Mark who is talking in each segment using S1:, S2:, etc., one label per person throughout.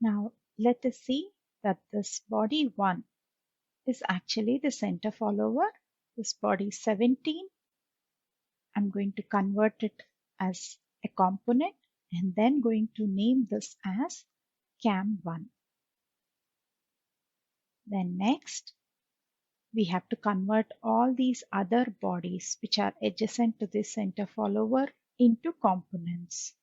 S1: Now let us see that this body 1 is actually the center follower. This body 17, I'm going to convert it as a component and then going to name this as cam1. Then next, we have to convert all these other bodies which are adjacent to this center follower into components.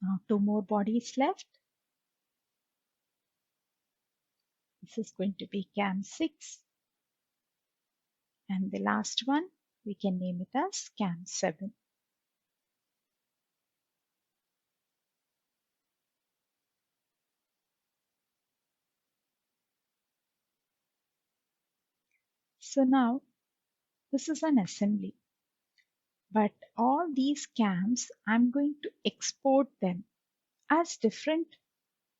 S1: Now 2 more bodies left. This is going to be cam6 and the last one we can name it as cam7. So now this is an assembly, but all these cams I'm going to export them as different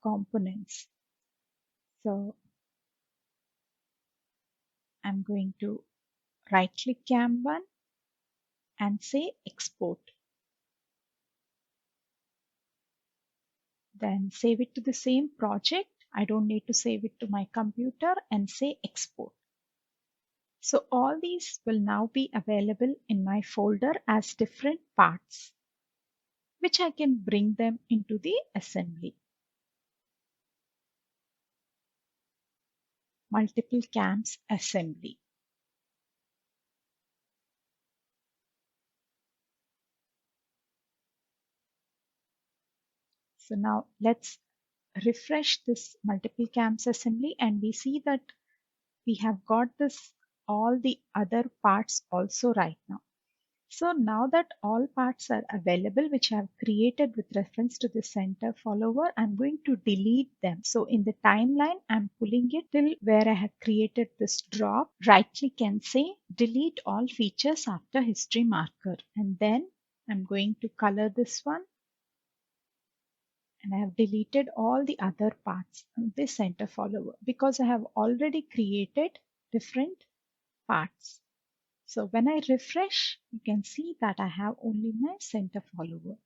S1: components. So I'm going to right click cam1 and say export. Then save it to the same project. I don't need to save it to my computer and say export. So all these will now be available in my folder as different parts, which I can bring them into the assembly. Multiple cams assembly. So now let's refresh this multiple cams assembly and we see that we have got this all the other parts also right now. So now that all parts are available, which I have created with reference to the center follower, I'm going to delete them. So in the timeline, I'm pulling it till where I have created this drop. Right click and say delete all features after history marker. And then I'm going to color this one. And I have deleted all the other parts of the center follower because I have already created different parts. So when I refresh, you can see that I have only my center follower.